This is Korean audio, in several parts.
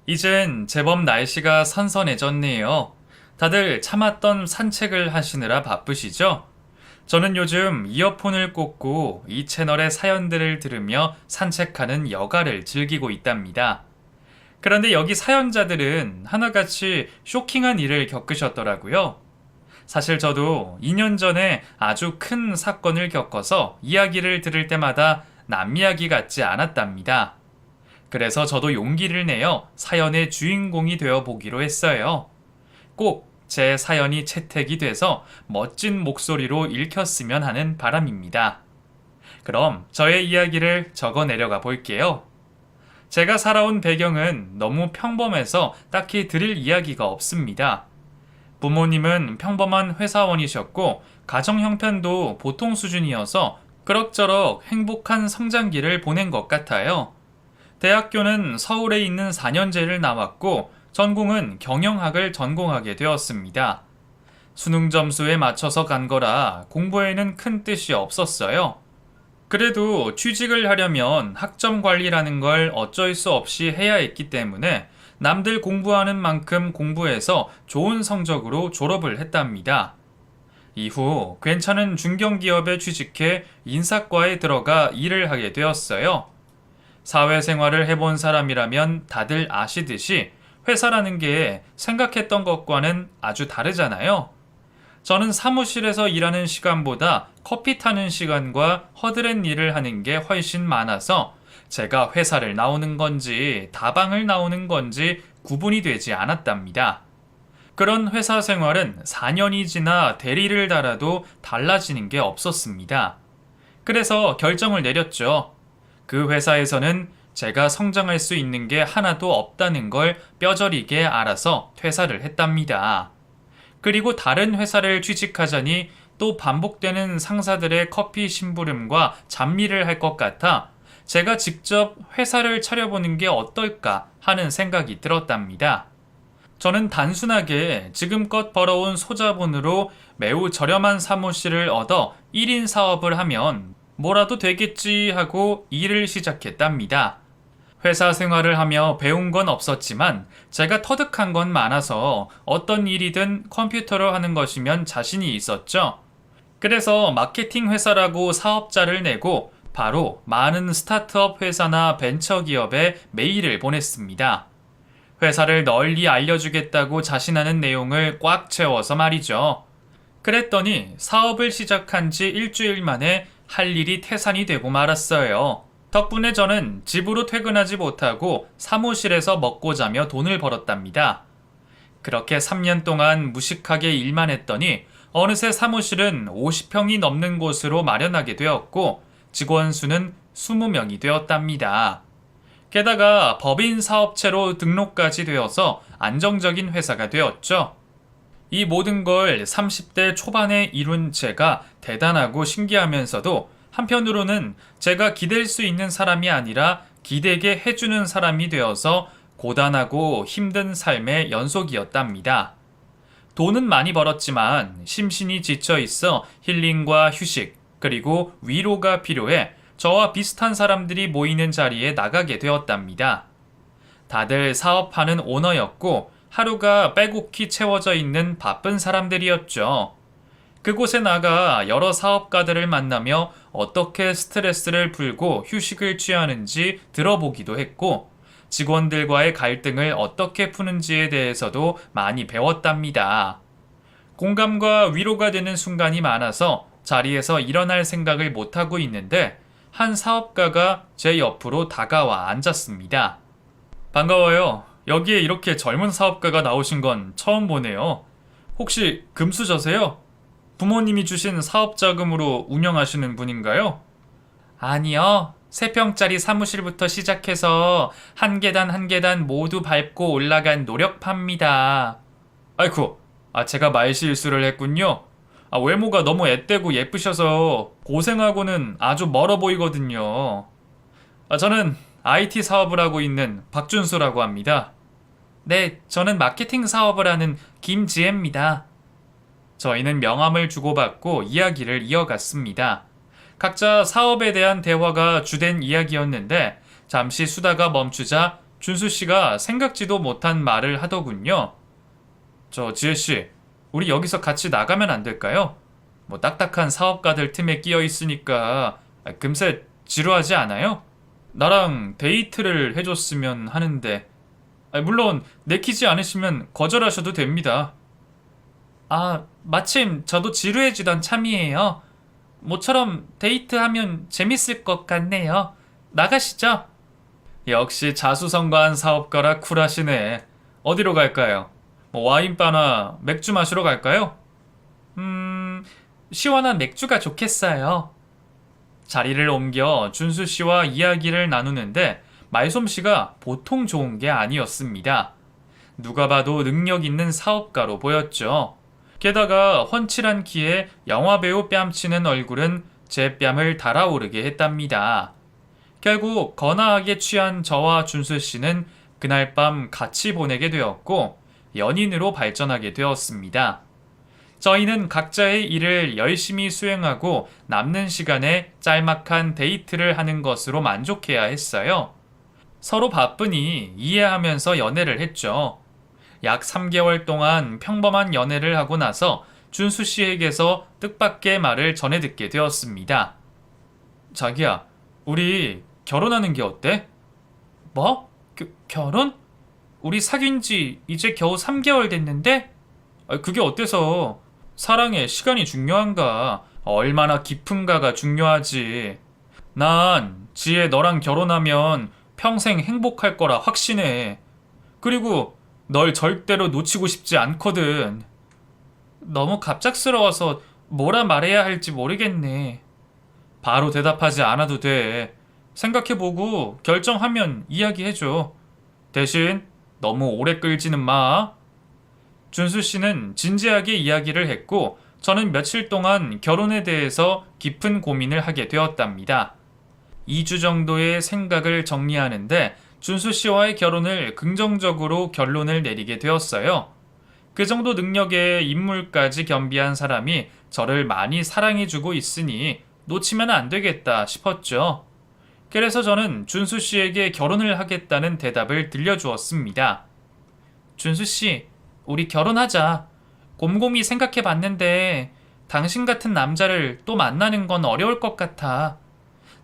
이젠 제법 날씨가 선선해졌네요. 다들 참았던 산책을 하시느라 바쁘시죠? 저는 요즘 이어폰을 꽂고 이 채널의 사연들을 들으며 산책하는 여가를 즐기고 있답니다. 그런데 여기 사연자들은 하나같이 쇼킹한 일을 겪으셨더라고요. 사실 저도 2년 전에 아주 큰 사건을 겪어서 이야기를 들을 때마다 남 이야기 같지 않았답니다. 그래서 저도 용기를 내어 사연의 주인공이 되어 보기로 했어요. 꼭 제 사연이 채택이 돼서 멋진 목소리로 읽혔으면 하는 바람입니다. 그럼 저의 이야기를 적어 내려가 볼게요. 제가 살아온 배경은 너무 평범해서 딱히 드릴 이야기가 없습니다. 부모님은 평범한 회사원이셨고 가정 형편도 보통 수준이어서 그럭저럭 행복한 성장기를 보낸 것 같아요. 대학교는 서울에 있는 4년제를 나왔고 전공은 경영학을 전공하게 되었습니다. 수능 점수에 맞춰서 간 거라 공부에는 큰 뜻이 없었어요. 그래도 취직을 하려면 학점 관리라는 걸 어쩔 수 없이 해야 했기 때문에 남들 공부하는 만큼 공부해서 좋은 성적으로 졸업을 했답니다. 이후 괜찮은 중견기업에 취직해 인사과에 들어가 일을 하게 되었어요. 사회생활을 해본 사람이라면 다들 아시듯이 회사라는 게 생각했던 것과는 아주 다르잖아요. 저는 사무실에서 일하는 시간보다 커피 타는 시간과 허드렛 일을 하는 게 훨씬 많아서 제가 회사를 나오는 건지 다방을 나오는 건지 구분이 되지 않았답니다. 그런 회사 생활은 4년이 지나 대리를 달아도 달라지는 게 없었습니다. 그래서 결정을 내렸죠. 그 회사에서는 제가 성장할 수 있는 게 하나도 없다는 걸 뼈저리게 알아서 퇴사를 했답니다. 그리고 다른 회사를 취직하자니 또 반복되는 상사들의 커피 심부름과 잡일을 할 것 같아 제가 직접 회사를 차려보는 게 어떨까 하는 생각이 들었답니다. 저는 단순하게 지금껏 벌어온 소자본으로 매우 저렴한 사무실을 얻어 1인 사업을 하면 뭐라도 되겠지 하고 일을 시작했답니다. 회사 생활을 하며 배운 건 없었지만 제가 터득한 건 많아서 어떤 일이든 컴퓨터로 하는 것이면 자신이 있었죠. 그래서 마케팅 회사라고 사업자를 내고 바로 많은 스타트업 회사나 벤처기업에 메일을 보냈습니다. 회사를 널리 알려주겠다고 자신하는 내용을 꽉 채워서 말이죠. 그랬더니 사업을 시작한 지 일주일 만에 할 일이 태산이 되고 말았어요. 덕분에 저는 집으로 퇴근하지 못하고 사무실에서 먹고 자며 돈을 벌었답니다. 그렇게 3년 동안 무식하게 일만 했더니 어느새 사무실은 50평이 넘는 곳으로 마련하게 되었고 직원 수는 20명이 되었답니다. 게다가 법인 사업체로 등록까지 되어서 안정적인 회사가 되었죠. 이 모든 걸 30대 초반에 이룬 제가 대단하고 신기하면서도 한편으로는 제가 기댈 수 있는 사람이 아니라 기대게 해주는 사람이 되어서 고단하고 힘든 삶의 연속이었답니다. 돈은 많이 벌었지만 심신이 지쳐 있어 힐링과 휴식 그리고 위로가 필요해 저와 비슷한 사람들이 모이는 자리에 나가게 되었답니다. 다들 사업하는 오너였고 하루가 빼곡히 채워져 있는 바쁜 사람들이었죠. 그곳에 나가 여러 사업가들을 만나며 어떻게 스트레스를 풀고 휴식을 취하는지 들어보기도 했고 직원들과의 갈등을 어떻게 푸는지에 대해서도 많이 배웠답니다. 공감과 위로가 되는 순간이 많아서 자리에서 일어날 생각을 못하고 있는데 한 사업가가 제 옆으로 다가와 앉았습니다. 반가워요. 여기에 이렇게 젊은 사업가가 나오신 건 처음 보네요. 혹시 금수저세요? 부모님이 주신 사업 자금으로 운영하시는 분인가요? 아니요. 3평짜리 사무실부터 시작해서 한 계단 한 계단 모두 밟고 올라간 노력파입니다. 아이쿠, 제가 말실수를 했군요. 외모가 너무 앳되고 예쁘셔서 고생하고는 아주 멀어 보이거든요. 저는 IT 사업을 하고 있는 박준수라고 합니다. 네, 저는 마케팅 사업을 하는 김지혜입니다. 저희는 명함을 주고받고 이야기를 이어갔습니다. 각자 사업에 대한 대화가 주된 이야기였는데 잠시 수다가 멈추자 준수 씨가 생각지도 못한 말을 하더군요. 저 지혜 씨, 우리 여기서 같이 나가면 안 될까요? 뭐 딱딱한 사업가들 틈에 끼어 있으니까 금세 지루하지 않아요? 나랑 데이트를 해줬으면 하는데 물론 내키지 않으시면 거절하셔도 됩니다. 아, 마침 저도 지루해지던 참이에요. 모처럼 데이트하면 재밌을 것 같네요. 나가시죠. 역시 자수성가한 사업가라 쿨하시네. 어디로 갈까요? 뭐 와인바나 맥주 마시러 갈까요? 시원한 맥주가 좋겠어요. 자리를 옮겨 준수 씨와 이야기를 나누는데 말솜씨가 보통 좋은 게 아니었습니다. 누가 봐도 능력 있는 사업가로 보였죠. 게다가 훤칠한 키에 영화배우 뺨치는 얼굴은 제 뺨을 달아오르게 했답니다. 결국 거나하게 취한 저와 준수 씨는 그날 밤 같이 보내게 되었고 연인으로 발전하게 되었습니다. 저희는 각자의 일을 열심히 수행하고 남는 시간에 짤막한 데이트를 하는 것으로 만족해야 했어요. 서로 바쁘니 이해하면서 연애를 했죠. 약 3개월 동안 평범한 연애를 하고 나서 준수 씨에게서 뜻밖의 말을 전해 듣게 되었습니다. 자기야, 우리 결혼하는 게 어때? 뭐? 결혼? 우리 사귄 지 이제 겨우 3개월 됐는데? 그게 어때서? 사랑에 시간이 중요한가? 얼마나 깊은가가 중요하지. 난 지혜 너랑 결혼하면 평생 행복할 거라 확신해. 그리고 널 절대로 놓치고 싶지 않거든. 너무 갑작스러워서 뭐라 말해야 할지 모르겠네. 바로 대답하지 않아도 돼. 생각해보고 결정하면 이야기해줘. 대신 너무 오래 끌지는 마. 준수 씨는 진지하게 이야기를 했고 저는 며칠 동안 결혼에 대해서 깊은 고민을 하게 되었답니다. 2주 정도의 생각을 정리하는데 준수 씨와의 결혼을 긍정적으로 결론을 내리게 되었어요. 그 정도 능력의 인물까지 겸비한 사람이 저를 많이 사랑해주고 있으니 놓치면 안 되겠다 싶었죠. 그래서 저는 준수 씨에게 결혼을 하겠다는 대답을 들려주었습니다. 준수 씨, 우리 결혼하자. 곰곰이 생각해 봤는데 당신 같은 남자를 또 만나는 건 어려울 것 같아.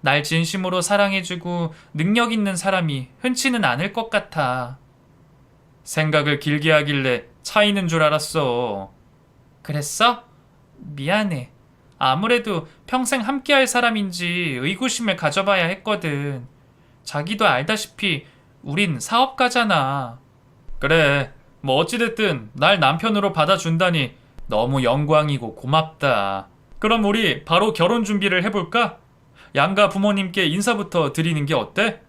날 진심으로 사랑해주고 능력 있는 사람이 흔치는 않을 것 같아. 생각을 길게 하길래 차이는 줄 알았어. 그랬어? 미안해. 아무래도 평생 함께할 사람인지 의구심을 가져봐야 했거든. 자기도 알다시피 우린 사업가잖아. 그래, 뭐 어찌됐든 날 남편으로 받아준다니 너무 영광이고 고맙다. 그럼 우리 바로 결혼 준비를 해볼까? 양가 부모님께 인사부터 드리는 게 어때?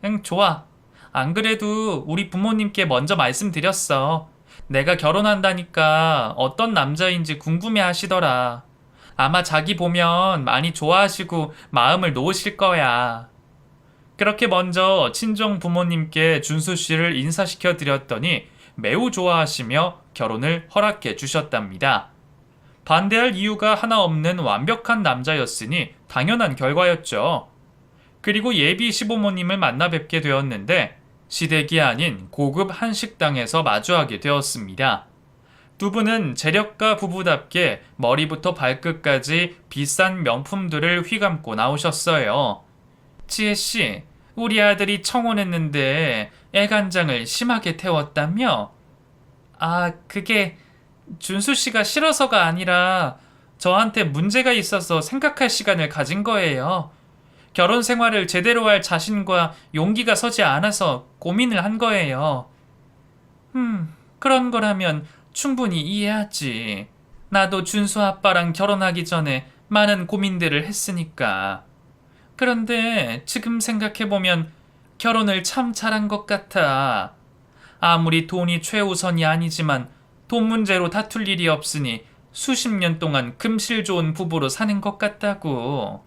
응, 좋아. 안 그래도 우리 부모님께 먼저 말씀드렸어. 내가 결혼한다니까 어떤 남자인지 궁금해 하시더라. 아마 자기 보면 많이 좋아하시고 마음을 놓으실 거야. 그렇게 먼저 친정 부모님께 준수 씨를 인사시켜 드렸더니 매우 좋아하시며 결혼을 허락해 주셨답니다. 반대할 이유가 하나 없는 완벽한 남자였으니 당연한 결과였죠. 그리고 예비 시부모님을 만나 뵙게 되었는데 시댁이 아닌 고급 한식당에서 마주하게 되었습니다. 두 분은 재력가 부부답게 머리부터 발끝까지 비싼 명품들을 휘감고 나오셨어요. 지혜씨, 우리 아들이 청혼했는데 애간장을 심하게 태웠다며? 아, 그게 준수씨가 싫어서가 아니라 저한테 문제가 있어서 생각할 시간을 가진 거예요. 결혼 생활을 제대로 할 자신과 용기가 서지 않아서 고민을 한 거예요. 그런 거라면 충분히 이해하지. 나도 준수 아빠랑 결혼하기 전에 많은 고민들을 했으니까. 그런데 지금 생각해보면 결혼을 참 잘한 것 같아. 아무리 돈이 최우선이 아니지만 돈 문제로 다툴 일이 없으니 수십 년 동안 금실 좋은 부부로 사는 것 같다고.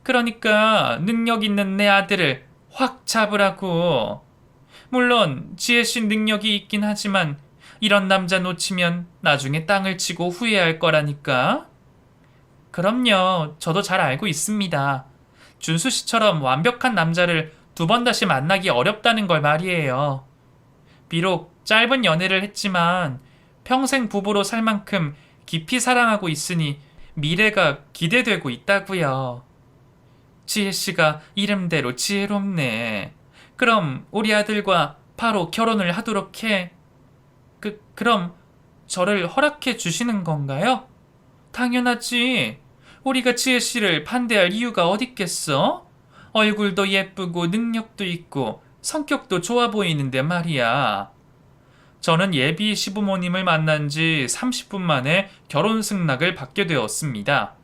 그러니까 능력 있는 내 아들을 확 잡으라고. 물론 지혜씨 능력이 있긴 하지만 이런 남자 놓치면 나중에 땅을 치고 후회할 거라니까. 그럼요. 저도 잘 알고 있습니다. 준수 씨처럼 완벽한 남자를 두 번 다시 만나기 어렵다는 걸 말이에요. 비록 짧은 연애를 했지만 평생 부부로 살 만큼 깊이 사랑하고 있으니 미래가 기대되고 있다고요. 지혜 씨가 이름대로 지혜롭네. 그럼 우리 아들과 바로 결혼을 하도록 해. 그럼 저를 허락해 주시는 건가요? 당연하지. 우리가 지혜 씨를 반대할 이유가 어딨겠어? 얼굴도 예쁘고 능력도 있고 성격도 좋아 보이는데 말이야. 저는 예비 시부모님을 만난 지 30분 만에 결혼 승낙을 받게 되었습니다.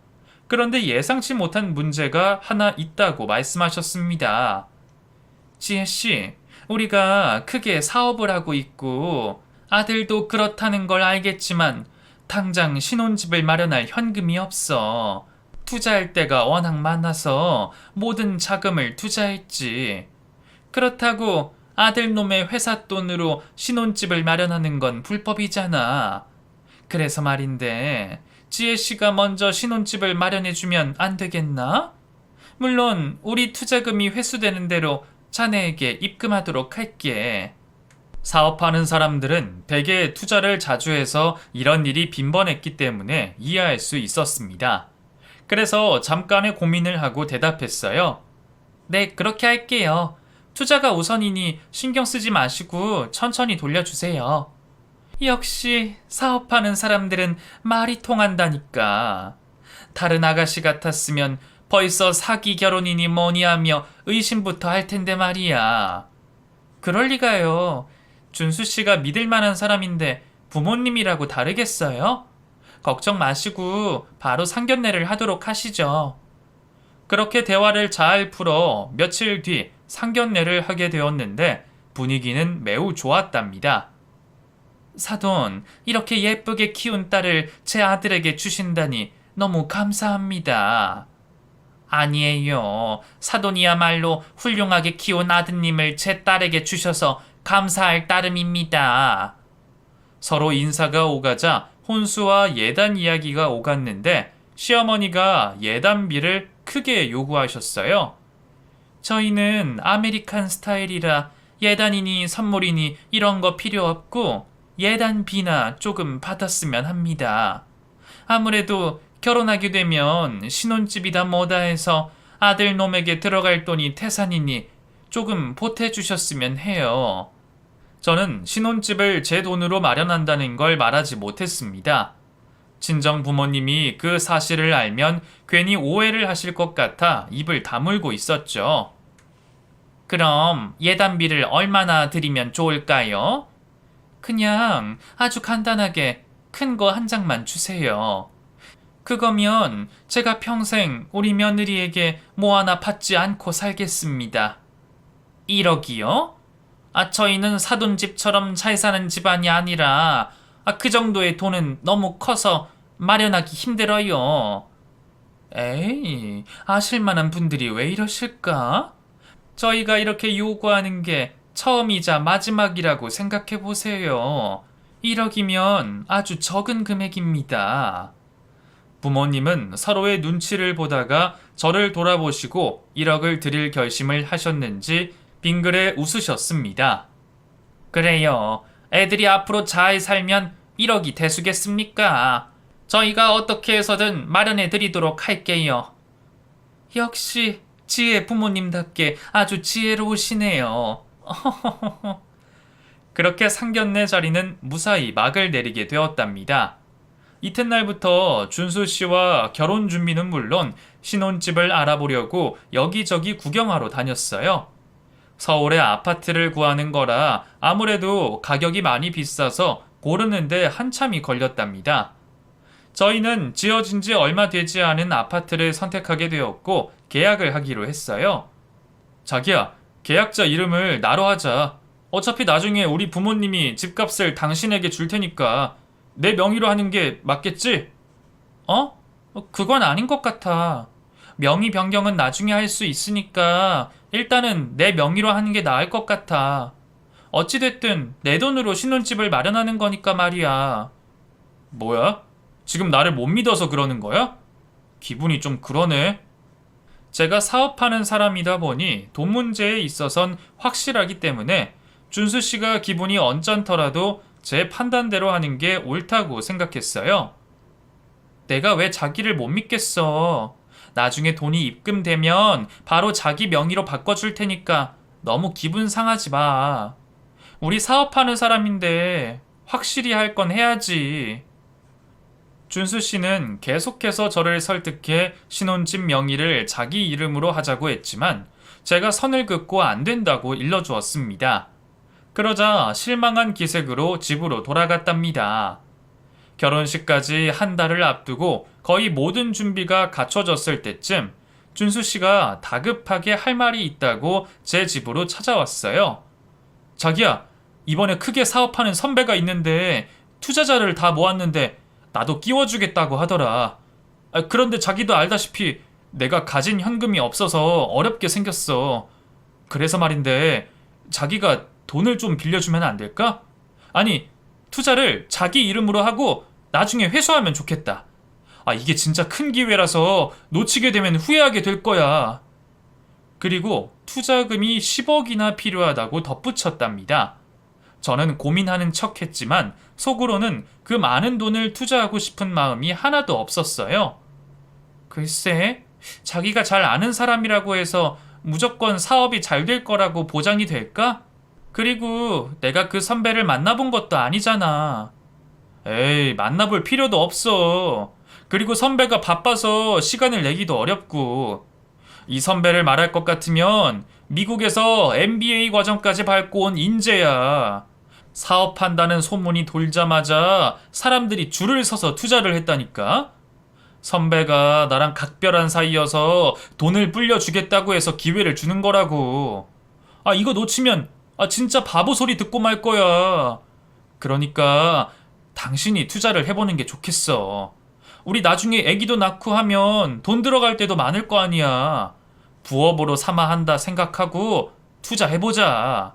그런데 예상치 못한 문제가 하나 있다고 말씀하셨습니다. 지혜 씨, 우리가 크게 사업을 하고 있고 아들도 그렇다는 걸 알겠지만 당장 신혼집을 마련할 현금이 없어. 투자할 데가 워낙 많아서 모든 자금을 투자했지. 그렇다고 아들놈의 회사 돈으로 신혼집을 마련하는 건 불법이잖아. 그래서 말인데 지혜 씨가 먼저 신혼집을 마련해주면 안 되겠나? 물론 우리 투자금이 회수되는 대로 자네에게 입금하도록 할게. 사업하는 사람들은 대개 투자를 자주 해서 이런 일이 빈번했기 때문에 이해할 수 있었습니다. 그래서 잠깐의 고민을 하고 대답했어요. 네, 그렇게 할게요. 투자가 우선이니 신경 쓰지 마시고 천천히 돌려주세요. 역시 사업하는 사람들은 말이 통한다니까. 다른 아가씨 같았으면 벌써 사기 결혼이니 뭐니 하며 의심부터 할 텐데 말이야. 그럴 리가요. 준수 씨가 믿을 만한 사람인데 부모님이라고 다르겠어요? 걱정 마시고 바로 상견례를 하도록 하시죠. 그렇게 대화를 잘 풀어 며칠 뒤 상견례를 하게 되었는데 분위기는 매우 좋았답니다. 사돈, 이렇게 예쁘게 키운 딸을 제 아들에게 주신다니 너무 감사합니다. 아니에요. 사돈이야말로 훌륭하게 키운 아드님을 제 딸에게 주셔서 감사할 따름입니다. 서로 인사가 오가자 혼수와 예단 이야기가 오갔는데 시어머니가 예단비를 크게 요구하셨어요. 저희는 아메리칸 스타일이라 예단이니 선물이니 이런 거 필요 없고 예단비나 조금 받았으면 합니다. 아무래도 결혼하게 되면 신혼집이다 뭐다 해서 아들 놈에게 들어갈 돈이 태산이니 조금 보태주셨으면 해요. 저는 신혼집을 제 돈으로 마련한다는 걸 말하지 못했습니다. 친정 부모님이 그 사실을 알면 괜히 오해를 하실 것 같아 입을 다물고 있었죠. 그럼 예단비를 얼마나 드리면 좋을까요? 그냥 아주 간단하게 큰 거 한 장만 주세요. 그거면 제가 평생 우리 며느리에게 뭐 하나 받지 않고 살겠습니다. 1억이요? 저희는 사돈집처럼 잘 사는 집안이 아니라 그 정도의 돈은 너무 커서 마련하기 힘들어요. 에이, 아실만한 분들이 왜 이러실까? 저희가 이렇게 요구하는 게 처음이자 마지막이라고 생각해 보세요. 1억이면 아주 적은 금액입니다. 부모님은 서로의 눈치를 보다가 저를 돌아보시고 1억을 드릴 결심을 하셨는지 빙그레 웃으셨습니다. 그래요. 애들이 앞으로 잘 살면 1억이 대수겠습니까? 저희가 어떻게 해서든 마련해 드리도록 할게요. 역시 지혜 부모님답게 아주 지혜로우시네요. 그렇게 상견례 자리는 무사히 막을 내리게 되었답니다. 이튿날부터 준수 씨와 결혼 준비는 물론 신혼집을 알아보려고 여기저기 구경하러 다녔어요. 서울에 아파트를 구하는 거라 아무래도 가격이 많이 비싸서 고르는데 한참이 걸렸답니다. 저희는 지어진 지 얼마 되지 않은 아파트를 선택하게 되었고 계약을 하기로 했어요. 자기야, 계약자 이름을 나로 하자. 어차피 나중에 우리 부모님이 집값을 당신에게 줄 테니까 내 명의로 하는 게 맞겠지? 그건 아닌 것 같아. 명의 변경은 나중에 할 수 있으니까 일단은 내 명의로 하는 게 나을 것 같아. 어찌됐든 내 돈으로 신혼집을 마련하는 거니까 말이야. 뭐야? 지금 나를 못 믿어서 그러는 거야? 기분이 좀 그러네. 제가 사업하는 사람이다 보니 돈 문제에 있어선 확실하기 때문에 준수 씨가 기분이 언짢더라도 제 판단대로 하는 게 옳다고 생각했어요. 내가 왜 자기를 못 믿겠어. 나중에 돈이 입금되면 바로 자기 명의로 바꿔줄 테니까 너무 기분 상하지 마. 우리 사업하는 사람인데 확실히 할 건 해야지. 준수 씨는 계속해서 저를 설득해 신혼집 명의를 자기 이름으로 하자고 했지만 제가 선을 긋고 안 된다고 일러주었습니다. 그러자 실망한 기색으로 집으로 돌아갔답니다. 결혼식까지 한 달을 앞두고 거의 모든 준비가 갖춰졌을 때쯤 준수 씨가 다급하게 할 말이 있다고 제 집으로 찾아왔어요. 자기야, 이번에 크게 사업하는 선배가 있는데 투자자를 다 모았는데 나도 끼워주겠다고 하더라. 그런데 자기도 알다시피 내가 가진 현금이 없어서 어렵게 생겼어. 그래서 말인데 자기가 돈을 좀 빌려주면 안 될까? 아니, 투자를 자기 이름으로 하고 나중에 회수하면 좋겠다. 이게 진짜 큰 기회라서 놓치게 되면 후회하게 될 거야. 그리고 투자금이 10억이나 필요하다고 덧붙였답니다. 저는 고민하는 척 했지만 속으로는 그 많은 돈을 투자하고 싶은 마음이 하나도 없었어요. 글쎄, 자기가 잘 아는 사람이라고 해서 무조건 사업이 잘 될 거라고 보장이 될까? 그리고 내가 그 선배를 만나본 것도 아니잖아. 에이, 만나볼 필요도 없어. 그리고 선배가 바빠서 시간을 내기도 어렵고. 이 선배를 말할 것 같으면 미국에서 MBA 과정까지 밟고 온 인재야. 사업한다는 소문이 돌자마자 사람들이 줄을 서서 투자를 했다니까? 선배가 나랑 각별한 사이여서 돈을 불려주겠다고 해서 기회를 주는 거라고. 이거 놓치면 진짜 바보 소리 듣고 말 거야. 그러니까 당신이 투자를 해보는 게 좋겠어. 우리 나중에 애기도 낳고 하면 돈 들어갈 때도 많을 거 아니야. 부업으로 삼아 한다 생각하고 투자해보자.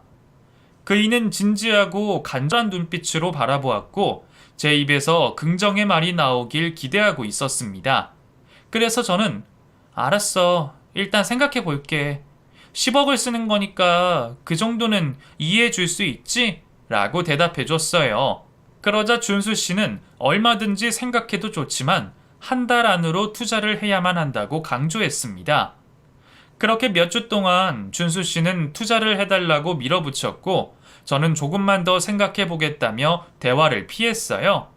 그이는 진지하고 간절한 눈빛으로 바라보았고 제 입에서 긍정의 말이 나오길 기대하고 있었습니다. 그래서 저는 알았어. 일단 생각해 볼게. 10억을 쓰는 거니까 그 정도는 이해해 줄 수 있지? 라고 대답해 줬어요. 그러자 준수 씨는 얼마든지 생각해도 좋지만 한 달 안으로 투자를 해야만 한다고 강조했습니다. 그렇게 몇 주 동안 준수 씨는 투자를 해달라고 밀어붙였고 저는 조금만 더 생각해 보겠다며 대화를 피했어요.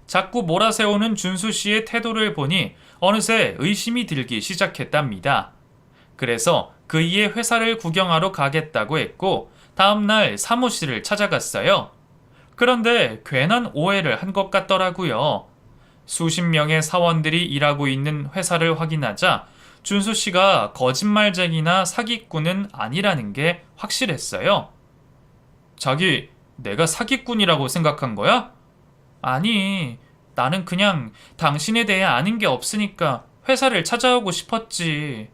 자꾸 몰아세우는 준수 씨의 태도를 보니 어느새 의심이 들기 시작했답니다. 그래서 그이의 회사를 구경하러 가겠다고 했고 다음날 사무실을 찾아갔어요. 그런데 괜한 오해를 한 것 같더라고요. 수십 명의 사원들이 일하고 있는 회사를 확인하자 준수 씨가 거짓말쟁이나 사기꾼은 아니라는 게 확실했어요. 자기, 내가 사기꾼이라고 생각한 거야? 아니, 나는 그냥 당신에 대해 아는 게 없으니까 회사를 찾아오고 싶었지.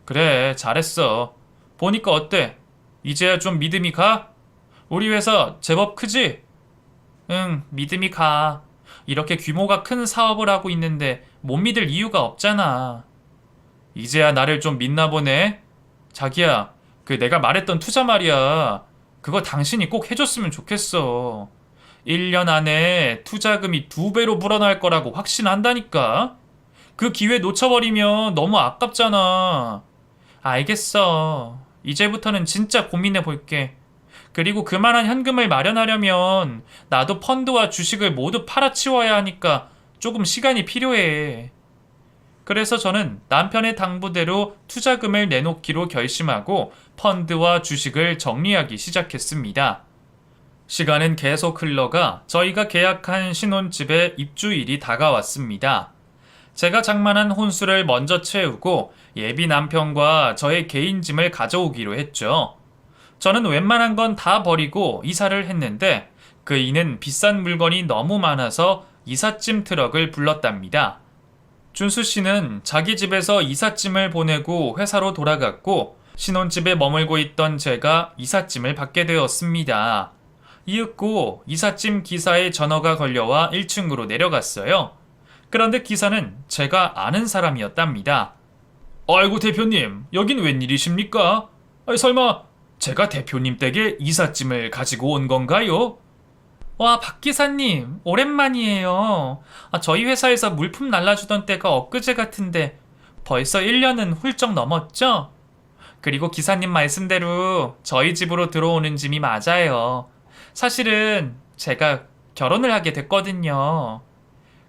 그래, 잘했어. 보니까 어때? 이제야 좀 믿음이 가? 우리 회사 제법 크지? 응, 믿음이 가. 이렇게 규모가 큰 사업을 하고 있는데 못 믿을 이유가 없잖아. 이제야 나를 좀 믿나 보네. 자기야, 그 내가 말했던 투자 말이야. 그거 당신이 꼭 해줬으면 좋겠어. 1년 안에 투자금이 2배로 불어날 거라고 확신한다니까. 그 기회 놓쳐버리면 너무 아깝잖아. 알겠어. 이제부터는 진짜 고민해 볼게. 그리고 그만한 현금을 마련하려면 나도 펀드와 주식을 모두 팔아치워야 하니까 조금 시간이 필요해. 그래서 저는 남편의 당부대로 투자금을 내놓기로 결심하고 펀드와 주식을 정리하기 시작했습니다. 시간은 계속 흘러가 저희가 계약한 신혼집의 입주일이 다가왔습니다. 제가 장만한 혼수를 먼저 채우고 예비 남편과 저의 개인 짐을 가져오기로 했죠. 저는 웬만한 건 다 버리고 이사를 했는데 그이는 비싼 물건이 너무 많아서 이삿짐 트럭을 불렀답니다. 준수 씨는 자기 집에서 이삿짐을 보내고 회사로 돌아갔고 신혼집에 머물고 있던 제가 이삿짐을 받게 되었습니다. 이윽고 이삿짐 기사의 전화가 걸려와 1층으로 내려갔어요. 그런데 기사는 제가 아는 사람이었답니다. 아이고 대표님, 여긴 웬일이십니까? 아니, 설마 제가 대표님 댁에 이삿짐을 가지고 온 건가요? 와, 박 기사님, 오랜만이에요. 저희 회사에서 물품 날라주던 때가 엊그제 같은데 벌써 1년은 훌쩍 넘었죠? 그리고 기사님 말씀대로 저희 집으로 들어오는 짐이 맞아요. 사실은 제가 결혼을 하게 됐거든요.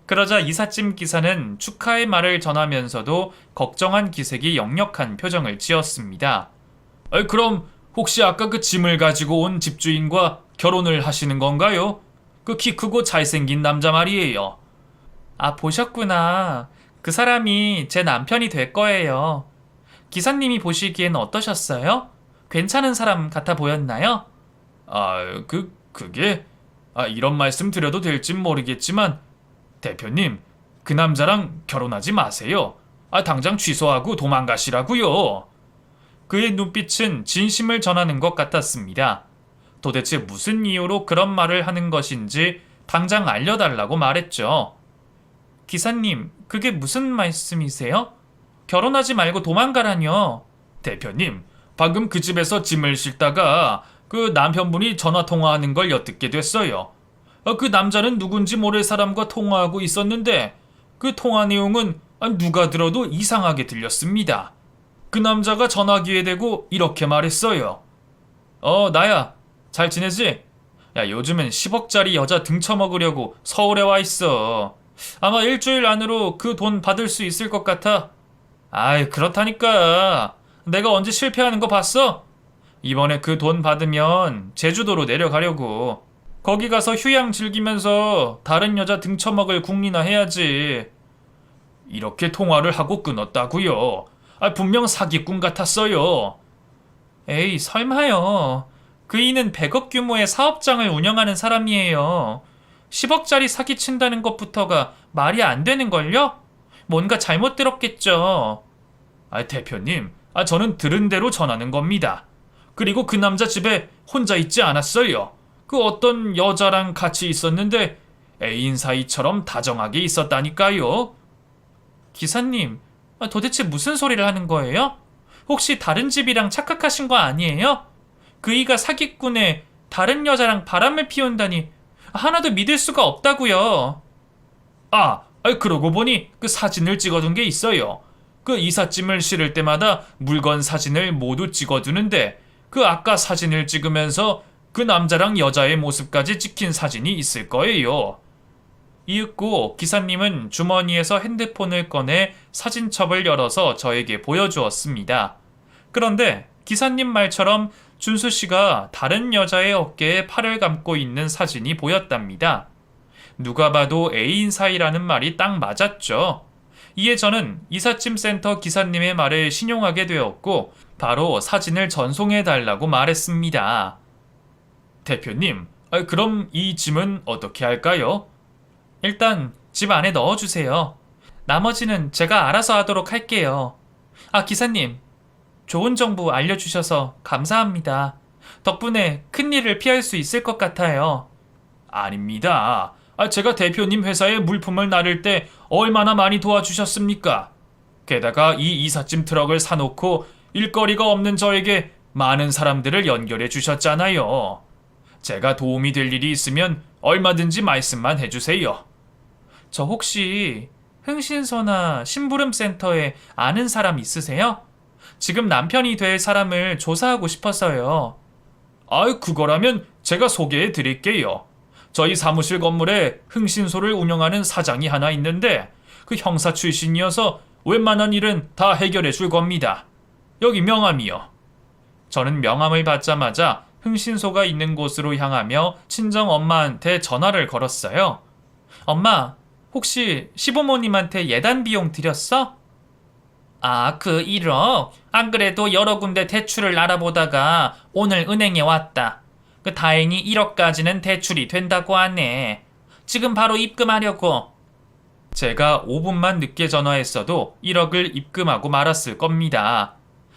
그러자 이삿짐 기사는 축하의 말을 전하면서도 걱정한 기색이 역력한 표정을 지었습니다. 그럼 혹시 아까 그 짐을 가지고 온 집주인과 결혼을 하시는 건가요? 그 키 크고 잘생긴 남자 말이에요. 보셨구나. 그 사람이 제 남편이 될 거예요. 기사님이 보시기엔 어떠셨어요? 괜찮은 사람 같아 보였나요? 그게? 이런 말씀 드려도 될진 모르겠지만, 대표님, 그 남자랑 결혼하지 마세요. 당장 취소하고 도망가시라고요. 그의 눈빛은 진심을 전하는 것 같았습니다. 도대체 무슨 이유로 그런 말을 하는 것인지 당장 알려달라고 말했죠. 기사님, 그게 무슨 말씀이세요? 결혼하지 말고 도망가라뇨. 대표님, 방금 그 집에서 짐을 싣다가 그 남편분이 전화 통화하는 걸 엿듣게 됐어요. 그 남자는 누군지 모를 사람과 통화하고 있었는데 그 통화 내용은 누가 들어도 이상하게 들렸습니다. 그 남자가 전화기에 대고 이렇게 말했어요. 나야. 잘 지내지? 야, 요즘엔 10억짜리 여자 등쳐먹으려고 서울에 와 있어. 아마 일주일 안으로 그 돈 받을 수 있을 것 같아. 그렇다니까. 내가 언제 실패하는 거 봤어? 이번에 그 돈 받으면 제주도로 내려가려고. 거기 가서 휴양 즐기면서 다른 여자 등쳐먹을 궁리나 해야지. 이렇게 통화를 하고 끊었다고요. 분명 사기꾼 같았어요. 에이, 설마요. 그이는 100억 규모의 사업장을 운영하는 사람이에요. 10억짜리 사기친다는 것부터가 말이 안 되는걸요? 뭔가 잘못 들었겠죠. 대표님, 저는 들은 대로 전하는 겁니다. 그리고 그 남자 집에 혼자 있지 않았어요. 그 어떤 여자랑 같이 있었는데 애인 사이처럼 다정하게 있었다니까요. 기사님, 도대체 무슨 소리를 하는 거예요? 혹시 다른 집이랑 착각하신 거 아니에요? 그이가 사기꾼에 다른 여자랑 바람을 피운다니 하나도 믿을 수가 없다고요. 그러고 보니 그 사진을 찍어둔 게 있어요. 그 이삿짐을 실을 때마다 물건 사진을 모두 찍어두는데 그 아까 사진을 찍으면서 그 남자랑 여자의 모습까지 찍힌 사진이 있을 거예요. 이윽고 기사님은 주머니에서 핸드폰을 꺼내 사진첩을 열어서 저에게 보여주었습니다. 그런데 기사님 말처럼 준수 씨가 다른 여자의 어깨에 팔을 감고 있는 사진이 보였답니다. 누가 봐도 애인 사이라는 말이 딱 맞았죠. 이에 저는 이삿짐 센터 기사님의 말을 신용하게 되었고 바로 사진을 전송해 달라고 말했습니다. 대표님, 그럼 이 짐은 어떻게 할까요? 일단 집 안에 넣어주세요. 나머지는 제가 알아서 하도록 할게요. 기사님, 좋은 정보 알려주셔서 감사합니다. 덕분에 큰일을 피할 수 있을 것 같아요. 아닙니다. 제가 대표님 회사에 물품을 나를 때 얼마나 많이 도와주셨습니까? 게다가 이 이삿짐 트럭을 사놓고 일거리가 없는 저에게 많은 사람들을 연결해 주셨잖아요. 제가 도움이 될 일이 있으면 얼마든지 말씀만 해주세요. 저 혹시 흥신소나 심부름센터에 아는 사람 있으세요? 지금 남편이 될 사람을 조사하고 싶어서요. 그거라면 제가 소개해 드릴게요. 저희 사무실 건물에 흥신소를 운영하는 사장이 하나 있는데 그 형사 출신이어서 웬만한 일은 다 해결해 줄 겁니다. 여기 명함이요. 저는 명함을 받자마자 흥신소가 있는 곳으로 향하며 친정 엄마한테 전화를 걸었어요. 엄마, 혹시 시부모님한테 예단 비용 드렸어? 그 1억? 안 그래도 여러 군데 대출을 알아보다가 오늘 은행에 왔다. 다행히 1억까지는 대출이 된다고 하네. 지금 바로 입금하려고. 제가 5분만 늦게 전화했어도 1억을 입금하고 말았을 겁니다.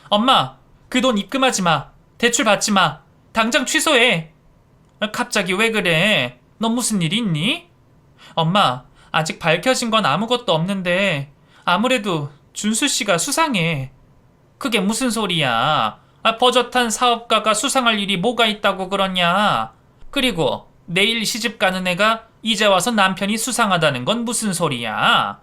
엄마, 그 돈 입금하지 마. 대출 받지 마. 당장 취소해. 갑자기 왜 그래? 너 무슨 일 있니? 엄마, 아직 밝혀진 건 아무것도 없는데 아무래도 준수 씨가 수상해. 그게 무슨 소리야? 버젓한 사업가가 수상할 일이 뭐가 있다고 그러냐? 그리고 내일 시집 가는 애가 이제 와서 남편이 수상하다는 건 무슨 소리야?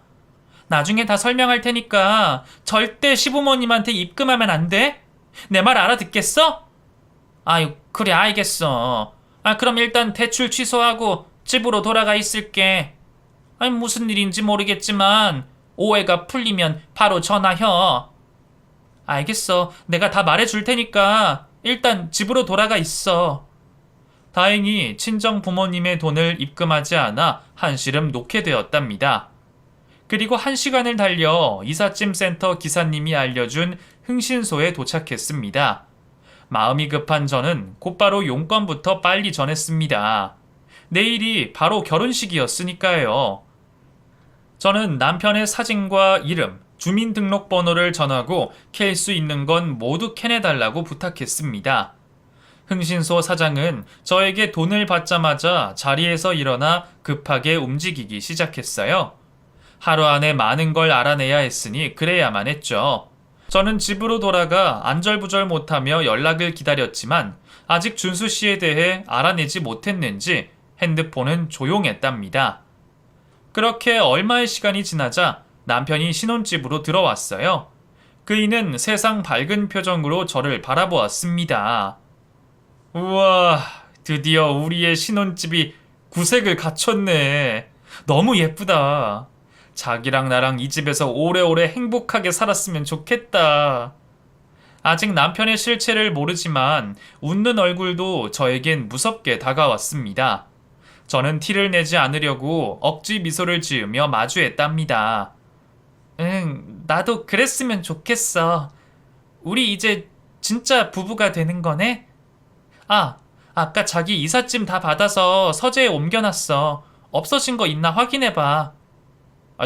나중에 다 설명할 테니까 절대 시부모님한테 입금하면 안 돼? 내 말 알아듣겠어? 아유, 그래, 알겠어. 그럼 일단 대출 취소하고 집으로 돌아가 있을게. 아니, 무슨 일인지 모르겠지만 오해가 풀리면 바로 전화혀. 알겠어. 내가 다 말해줄 테니까 일단 집으로 돌아가 있어. 다행히 친정 부모님의 돈을 입금하지 않아 한시름 놓게 되었답니다. 그리고 1시간을 달려 이삿짐 센터 기사님이 알려준 흥신소에 도착했습니다. 마음이 급한 저는 곧바로 용건부터 빨리 전했습니다. 내일이 바로 결혼식이었으니까요. 저는 남편의 사진과 이름, 주민등록번호를 전하고 캘 수 있는 건 모두 캐내달라고 부탁했습니다. 흥신소 사장은 저에게 돈을 받자마자 자리에서 일어나 급하게 움직이기 시작했어요. 하루 안에 많은 걸 알아내야 했으니 그래야만 했죠. 저는 집으로 돌아가 안절부절 못하며 연락을 기다렸지만 아직 준수 씨에 대해 알아내지 못했는지 핸드폰은 조용했답니다. 그렇게 얼마의 시간이 지나자 남편이 신혼집으로 들어왔어요. 그이는 세상 밝은 표정으로 저를 바라보았습니다. 우와, 드디어 우리의 신혼집이 구색을 갖췄네. 너무 예쁘다. 자기랑 나랑 이 집에서 오래오래 행복하게 살았으면 좋겠다. 아직 남편의 실체를 모르지만 웃는 얼굴도 저에겐 무섭게 다가왔습니다. 저는 티를 내지 않으려고 억지 미소를 지으며 마주했답니다. 응, 나도 그랬으면 좋겠어. 우리 이제 진짜 부부가 되는 거네? 아까 자기 이삿짐 다 받아서 서재에 옮겨놨어. 없어진 거 있나 확인해봐.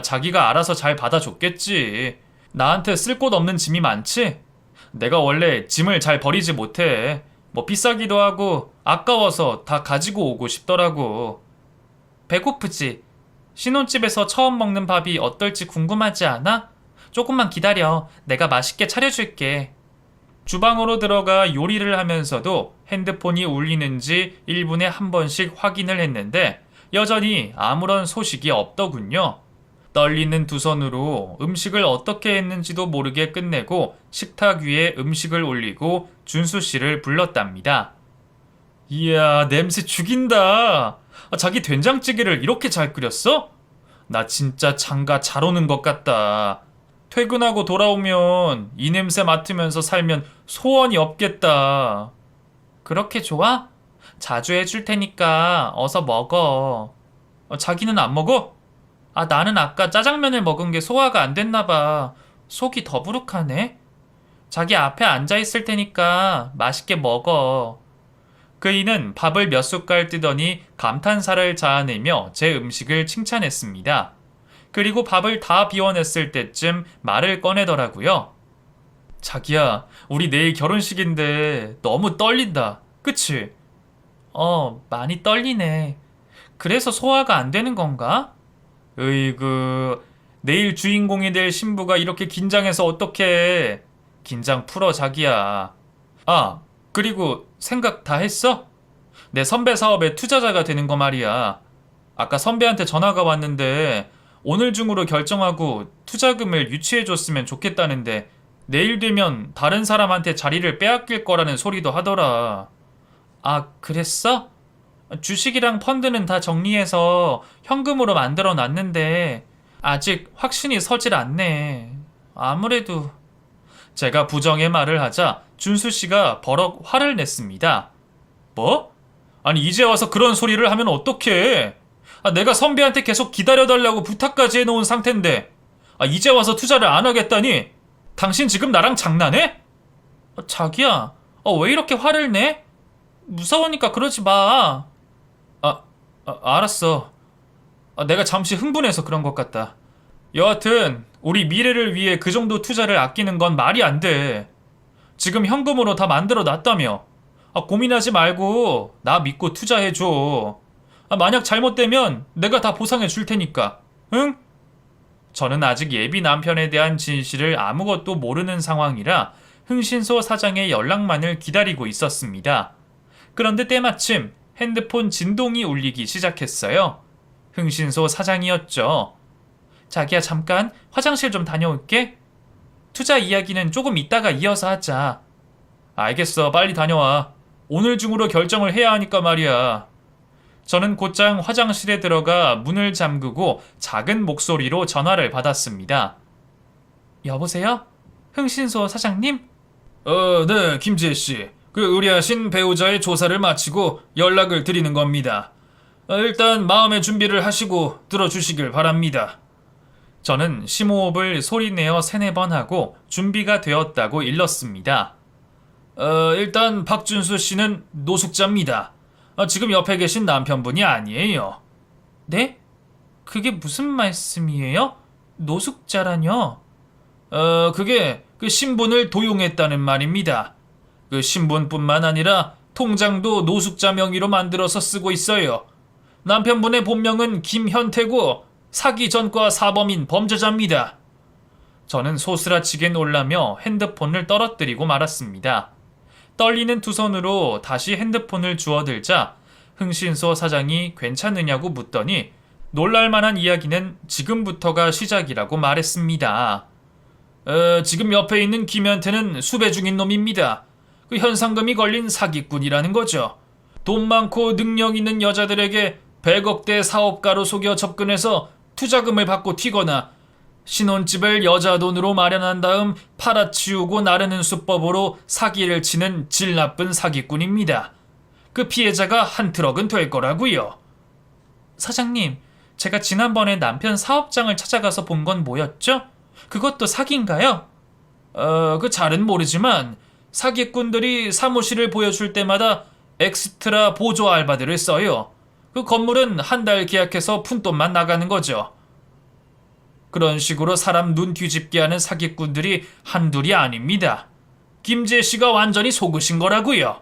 자기가 알아서 잘 받아줬겠지. 나한테 쓸 곳 없는 짐이 많지? 내가 원래 짐을 잘 버리지 못해. 비싸기도 하고 아까워서 다 가지고 오고 싶더라고. 배고프지? 신혼집에서 처음 먹는 밥이 어떨지 궁금하지 않아? 조금만 기다려. 내가 맛있게 차려줄게. 주방으로 들어가 요리를 하면서도 핸드폰이 울리는지 1분에 한 번씩 확인을 했는데 여전히 아무런 소식이 없더군요. 떨리는 두 손으로 음식을 어떻게 했는지도 모르게 끝내고 식탁 위에 음식을 올리고 준수 씨를 불렀답니다. 이야, 냄새 죽인다. 자기 된장찌개를 이렇게 잘 끓였어? 나 진짜 장가 잘 오는 것 같다. 퇴근하고 돌아오면 이 냄새 맡으면서 살면 소원이 없겠다. 그렇게 좋아? 자주 해줄 테니까 어서 먹어. 자기는 안 먹어? 나는 아까 짜장면을 먹은 게 소화가 안 됐나 봐. 속이 더부룩하네. 자기 앞에 앉아 있을 테니까 맛있게 먹어. 그이는 밥을 몇 숟갈 뜨더니 감탄사를 자아내며 제 음식을 칭찬했습니다. 그리고 밥을 다 비워냈을 때쯤 말을 꺼내더라고요. 자기야, 우리 내일 결혼식인데 너무 떨린다. 그치? 많이 떨리네. 그래서 소화가 안 되는 건가? 으이구, 내일 주인공이 될 신부가 이렇게 긴장해서 어떡해. 긴장 풀어, 자기야. 그리고 생각 다 했어? 내 선배 사업에 투자자가 되는 거 말이야. 아까 선배한테 전화가 왔는데 오늘 중으로 결정하고 투자금을 유치해줬으면 좋겠다는데 내일 되면 다른 사람한테 자리를 빼앗길 거라는 소리도 하더라. 그랬어? 주식이랑 펀드는 다 정리해서 현금으로 만들어 놨는데 아직 확신이 서질 않네. 아무래도. 제가 부정의 말을 하자 준수 씨가 버럭 화를 냈습니다. 뭐? 아니, 이제 와서 그런 소리를 하면 어떡해? 내가 선배한테 계속 기다려달라고 부탁까지 해놓은 상태인데 이제 와서 투자를 안 하겠다니? 당신 지금 나랑 장난해? 자기야, 왜 이렇게 화를 내? 무서우니까 그러지 마. 알았어. 내가 잠시 흥분해서 그런 것 같다. 여하튼 우리 미래를 위해 그 정도 투자를 아끼는 건 말이 안 돼. 지금 현금으로 다 만들어 놨다며. 고민하지 말고 나 믿고 투자해줘. 만약 잘못되면 내가 다 보상해 줄 테니까. 응? 저는 아직 예비 남편에 대한 진실을 아무것도 모르는 상황이라 흥신소 사장의 연락만을 기다리고 있었습니다. 그런데 때마침 핸드폰 진동이 울리기 시작했어요. 흥신소 사장이었죠. 자기야, 잠깐 화장실 좀 다녀올게. 투자 이야기는 조금 이따가 이어서 하자. 알겠어, 빨리 다녀와. 오늘 중으로 결정을 해야 하니까 말이야. 저는 곧장 화장실에 들어가 문을 잠그고 작은 목소리로 전화를 받았습니다. 여보세요? 흥신소 사장님? 네, 김지혜 씨. 그 의뢰하신 배우자의 조사를 마치고 연락을 드리는 겁니다. 일단 마음의 준비를 하시고 들어주시길 바랍니다. 저는 심호흡을 소리내어 3-4번 하고 준비가 되었다고 일렀습니다. 일단 박준수 씨는 노숙자입니다. 지금 옆에 계신 남편분이 아니에요. 네? 그게 무슨 말씀이에요? 노숙자라뇨? 그게 그 신분을 도용했다는 말입니다. 그 신분뿐만 아니라 통장도 노숙자 명의로 만들어서 쓰고 있어요. 남편분의 본명은 김현태고 사기 전과 사범인 범죄자입니다. 저는 소스라치게 놀라며 핸드폰을 떨어뜨리고 말았습니다. 떨리는 두 손으로 다시 핸드폰을 주워들자 흥신소 사장이 괜찮으냐고 묻더니 놀랄만한 이야기는 지금부터가 시작이라고 말했습니다. 지금 옆에 있는 김현태는 수배 중인 놈입니다. 그 현상금이 걸린 사기꾼이라는 거죠. 돈 많고 능력 있는 여자들에게 100억대 사업가로 속여 접근해서 투자금을 받고 튀거나 신혼집을 여자 돈으로 마련한 다음 팔아치우고 나르는 수법으로 사기를 치는 질 나쁜 사기꾼입니다. 그 피해자가 한 트럭은 될 거라고요. 사장님, 제가 지난번에 남편 사업장을 찾아가서 본 건 뭐였죠? 그것도 사기인가요? 그 잘은 모르지만 사기꾼들이 사무실을 보여줄 때마다 엑스트라 보조 알바들을 써요. 그 건물은 한 달 계약해서 푼돈만 나가는 거죠. 그런 식으로 사람 눈 뒤집게 하는 사기꾼들이 한둘이 아닙니다. 김지혜 씨가 완전히 속으신 거라고요.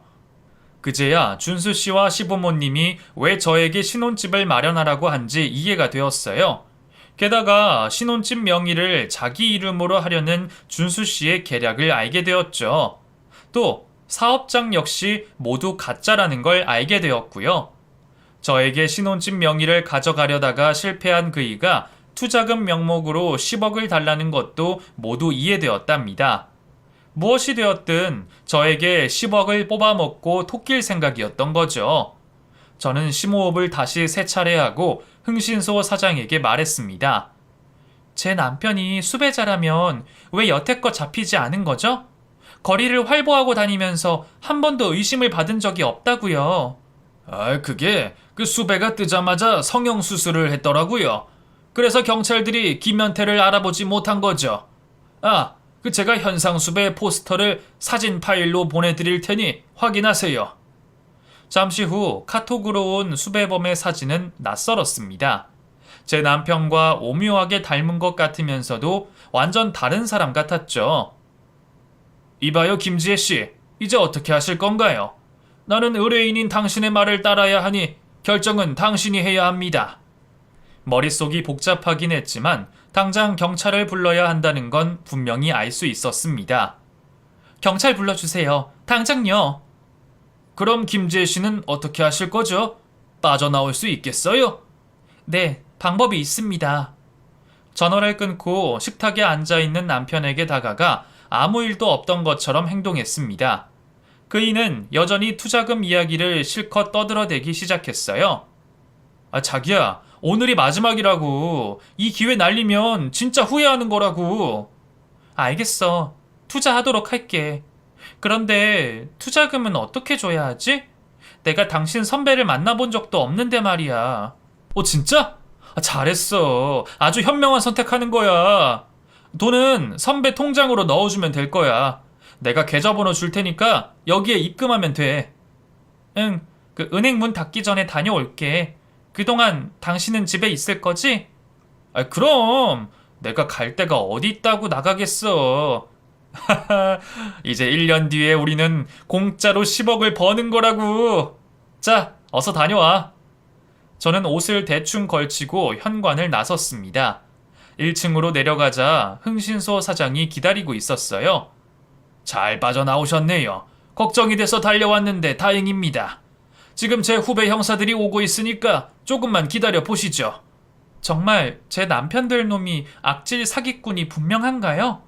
그제야 준수 씨와 시부모님이 왜 저에게 신혼집을 마련하라고 한지 이해가 되었어요. 게다가 신혼집 명의를 자기 이름으로 하려는 준수 씨의 계략을 알게 되었죠. 또 사업장 역시 모두 가짜라는 걸 알게 되었고요. 저에게 신혼집 명의를 가져가려다가 실패한 그이가 투자금 명목으로 10억을 달라는 것도 모두 이해되었답니다. 무엇이 되었든 저에게 10억을 뽑아먹고 토낄 생각이었던 거죠. 저는 심호흡을 다시 3차례 하고 흥신소 사장에게 말했습니다. 제 남편이 수배자라면 왜 여태껏 잡히지 않은 거죠? 거리를 활보하고 다니면서 한 번도 의심을 받은 적이 없다고요. 그게 그 수배가 뜨자마자 성형수술을 했더라고요. 그래서 경찰들이 김현태를 알아보지 못한 거죠. 그 제가 현상수배 포스터를 사진 파일로 보내드릴 테니 확인하세요. 잠시 후 카톡으로 온 수배범의 사진은 낯설었습니다. 제 남편과 오묘하게 닮은 것 같으면서도 완전 다른 사람 같았죠. 이봐요, 김지혜 씨. 이제 어떻게 하실 건가요? 나는 의뢰인인 당신의 말을 따라야 하니 결정은 당신이 해야 합니다. 머릿속이 복잡하긴 했지만 당장 경찰을 불러야 한다는 건 분명히 알 수 있었습니다. 경찰 불러주세요. 당장요. 그럼 김지혜 씨는 어떻게 하실 거죠? 빠져나올 수 있겠어요? 네, 방법이 있습니다. 전화를 끊고 식탁에 앉아있는 남편에게 다가가 아무 일도 없던 것처럼 행동했습니다. 그이는 여전히 투자금 이야기를 실컷 떠들어대기 시작했어요. 자기야, 오늘이 마지막이라고. 이 기회 날리면 진짜 후회하는 거라고. 알겠어. 투자하도록 할게. 그런데 투자금은 어떻게 줘야 하지? 내가 당신 선배를 만나본 적도 없는데 말이야. 진짜? 잘했어. 아주 현명한 선택하는 거야. 돈은 선배 통장으로 넣어주면 될 거야. 내가 계좌번호 줄 테니까 여기에 입금하면 돼. 응, 그 은행 문 닫기 전에 다녀올게. 그동안 당신은 집에 있을 거지? 그럼 내가 갈 데가 어디 있다고 나가겠어. 이제 1년 뒤에 우리는 공짜로 10억을 버는 거라고. 자, 어서 다녀와. 저는 옷을 대충 걸치고 현관을 나섰습니다. 1층으로 내려가자 흥신소 사장이 기다리고 있었어요. 잘 빠져나오셨네요. 걱정이 돼서 달려왔는데 다행입니다. 지금 제 후배 형사들이 오고 있으니까 조금만 기다려 보시죠. 정말 제 남편들 놈이 악질 사기꾼이 분명한가요?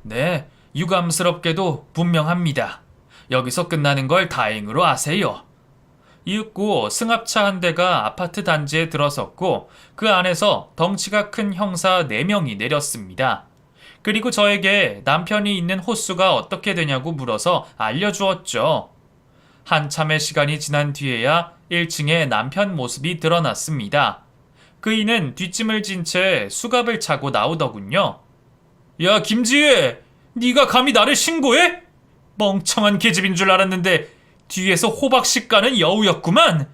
네, 유감스럽게도 분명합니다. 여기서 끝나는 걸 다행으로 아세요. 이윽고 승합차 한 대가 아파트 단지에 들어섰고 그 안에서 덩치가 큰 형사 4명이 내렸습니다. 그리고 저에게 남편이 있는 호수가 어떻게 되냐고 물어서 알려주었죠. 한참의 시간이 지난 뒤에야 1층에 남편 모습이 드러났습니다. 그이는 뒷짐을 진 채 수갑을 차고 나오더군요. 야, 김지혜! 네가 감히 나를 신고해? 멍청한 계집인 줄 알았는데 뒤에서 호박씨 까는 여우였구만.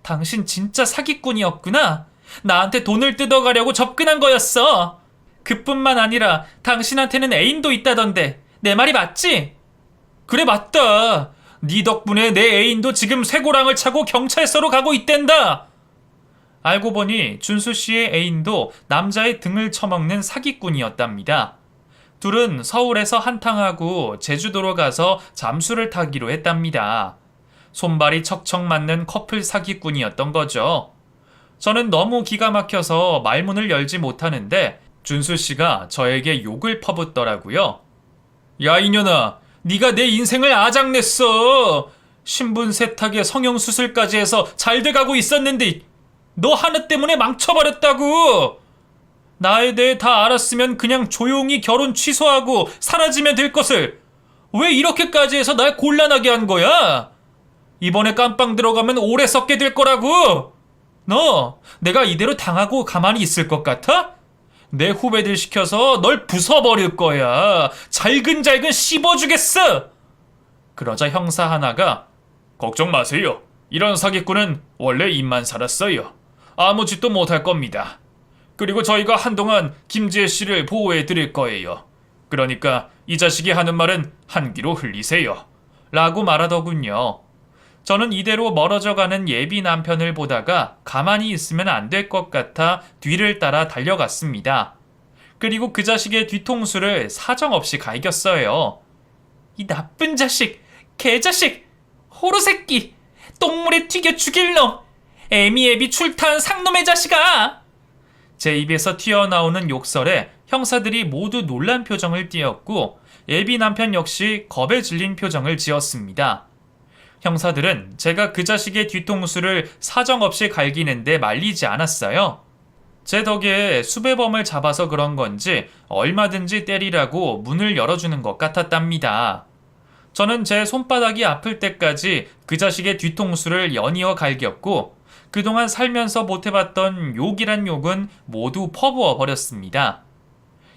당신 진짜 사기꾼이었구나. 나한테 돈을 뜯어가려고 접근한 거였어. 그뿐만 아니라 당신한테는 애인도 있다던데 내 말이 맞지? 그래, 맞다. 네 덕분에 내 애인도 지금 쇠고랑을 차고 경찰서로 가고 있댄다. 알고 보니 준수 씨의 애인도 남자의 등을 쳐먹는 사기꾼이었답니다. 둘은 서울에서 한탕하고 제주도로 가서 잠수를 타기로 했답니다. 손발이 척척 맞는 커플 사기꾼이었던 거죠. 저는 너무 기가 막혀서 말문을 열지 못하는데 준수 씨가 저에게 욕을 퍼붓더라고요. 야, 이년아, 네가 내 인생을 아작냈어. 신분 세탁에 성형수술까지 해서 잘 돼가고 있었는데 너 하나 때문에 망쳐버렸다고. 나에 대해 다 알았으면 그냥 조용히 결혼 취소하고 사라지면 될 것을 왜 이렇게까지 해서 날 곤란하게 한 거야? 이번에 깜빵 들어가면 오래 썩게 될 거라고. 너 내가 이대로 당하고 가만히 있을 것 같아? 내 후배들 시켜서 널 부숴버릴 거야. 잘근잘근 씹어주겠어. 그러자 형사 하나가 걱정 마세요. 이런 사기꾼은 원래 입만 살았어요. 아무 짓도 못할 겁니다. 그리고 저희가 한동안 김지혜 씨를 보호해 드릴 거예요. 그러니까 이 자식이 하는 말은 한 귀로 흘리세요. 라고 말하더군요. 저는 이대로 멀어져가는 예비 남편을 보다가 가만히 있으면 안 될 것 같아 뒤를 따라 달려갔습니다. 그리고 그 자식의 뒤통수를 사정없이 갈겼어요. 이 나쁜 자식, 개자식, 호루새끼, 똥물에 튀겨 죽일 놈, 애미애비 출타한 상놈의 자식아! 제 입에서 튀어나오는 욕설에 형사들이 모두 놀란 표정을 띄었고 예비 남편 역시 겁에 질린 표정을 지었습니다. 형사들은 제가 그 자식의 뒤통수를 사정없이 갈기는데 말리지 않았어요. 제 덕에 수배범을 잡아서 그런 건지 얼마든지 때리라고 문을 열어주는 것 같았답니다. 저는 제 손바닥이 아플 때까지 그 자식의 뒤통수를 연이어 갈겼고 그동안 살면서 못해봤던 욕이란 욕은 모두 퍼부어 버렸습니다.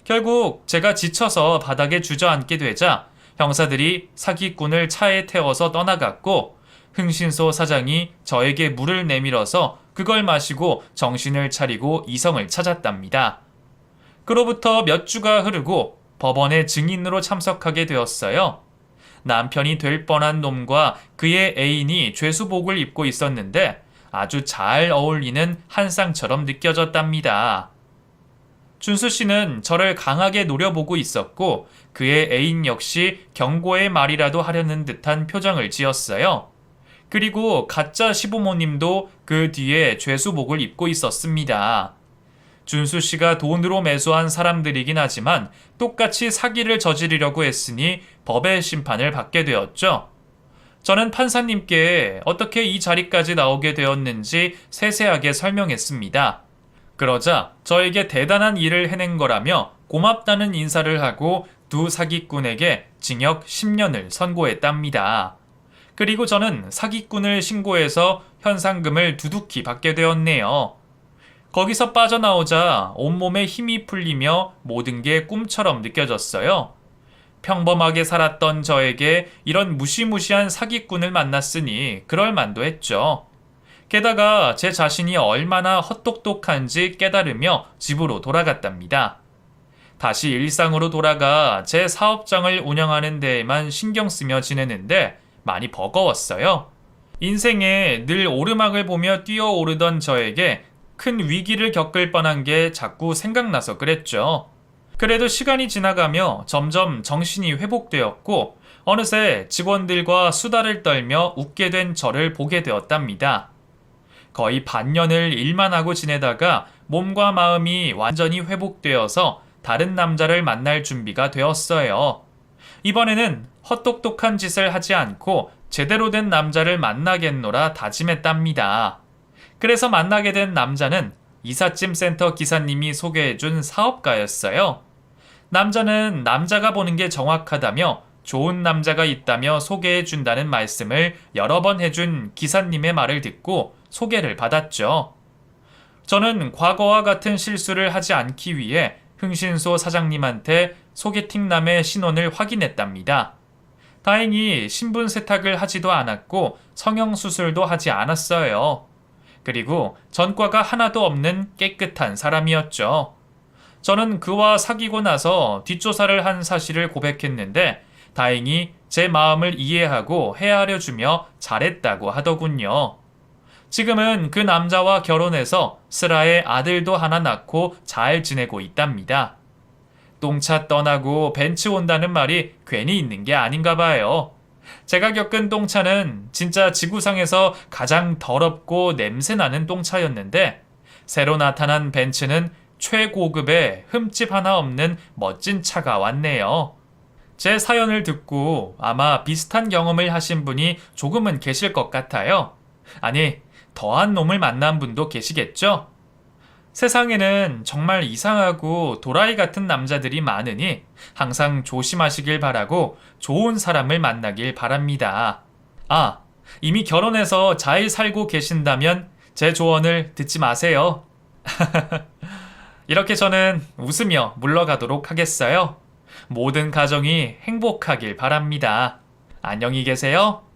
결국 제가 지쳐서 바닥에 주저앉게 되자 형사들이 사기꾼을 차에 태워서 떠나갔고 흥신소 사장이 저에게 물을 내밀어서 그걸 마시고 정신을 차리고 이성을 찾았답니다. 그로부터 몇 주가 흐르고 법원에 증인으로 참석하게 되었어요. 남편이 될 뻔한 놈과 그의 애인이 죄수복을 입고 있었는데 아주 잘 어울리는 한 쌍처럼 느껴졌답니다. 준수 씨는 저를 강하게 노려보고 있었고 그의 애인 역시 경고의 말이라도 하려는 듯한 표정을 지었어요. 그리고 가짜 시부모님도 그 뒤에 죄수복을 입고 있었습니다. 준수 씨가 돈으로 매수한 사람들이긴 하지만 똑같이 사기를 저지르려고 했으니 법의 심판을 받게 되었죠. 저는 판사님께 어떻게 이 자리까지 나오게 되었는지 세세하게 설명했습니다. 그러자 저에게 대단한 일을 해낸 거라며 고맙다는 인사를 하고 두 사기꾼에게 징역 10년을 선고했답니다. 그리고 저는 사기꾼을 신고해서 현상금을 두둑히 받게 되었네요. 거기서 빠져나오자 온몸에 힘이 풀리며 모든 게 꿈처럼 느껴졌어요. 평범하게 살았던 저에게 이런 무시무시한 사기꾼을 만났으니 그럴만도 했죠. 게다가 제 자신이 얼마나 헛똑똑한지 깨달으며 집으로 돌아갔답니다. 다시 일상으로 돌아가 제 사업장을 운영하는 데에만 신경 쓰며 지내는데 많이 버거웠어요. 인생에 늘 오르막을 보며 뛰어오르던 저에게 큰 위기를 겪을 뻔한 게 자꾸 생각나서 그랬죠. 그래도 시간이 지나가며 점점 정신이 회복되었고 어느새 직원들과 수다를 떨며 웃게 된 저를 보게 되었답니다. 거의 반년을 일만 하고 지내다가 몸과 마음이 완전히 회복되어서 다른 남자를 만날 준비가 되었어요. 이번에는 헛똑똑한 짓을 하지 않고 제대로 된 남자를 만나겠노라 다짐했답니다. 그래서 만나게 된 남자는 이삿짐 센터 기사님이 소개해준 사업가였어요. 남자는 남자가 보는 게 정확하다며 좋은 남자가 있다며 소개해준다는 말씀을 여러 번 해준 기사님의 말을 듣고 소개를 받았죠. 저는 과거와 같은 실수를 하지 않기 위해 흥신소 사장님한테 소개팅남의 신원을 확인했답니다. 다행히 신분 세탁을 하지도 않았고 성형수술도 하지 않았어요. 그리고 전과가 하나도 없는 깨끗한 사람이었죠. 저는 그와 사귀고 나서 뒷조사를 한 사실을 고백했는데 다행히 제 마음을 이해하고 헤아려 주며 잘했다고 하더군요. 지금은 그 남자와 결혼해서 슬아의 아들도 하나 낳고 잘 지내고 있답니다. 똥차 떠나고 벤츠 온다는 말이 괜히 있는 게 아닌가 봐요. 제가 겪은 똥차는 진짜 지구상에서 가장 더럽고 냄새나는 똥차였는데 새로 나타난 벤츠는 최고급의 흠집 하나 없는 멋진 차가 왔네요. 제 사연을 듣고 아마 비슷한 경험을 하신 분이 조금은 계실 것 같아요. 아니, 더한 놈을 만난 분도 계시겠죠? 세상에는 정말 이상하고 도라이 같은 남자들이 많으니 항상 조심하시길 바라고 좋은 사람을 만나길 바랍니다. 아, 이미 결혼해서 잘 살고 계신다면 제 조언을 듣지 마세요. 이렇게 저는 웃으며 물러가도록 하겠어요. 모든 가정이 행복하길 바랍니다. 안녕히 계세요.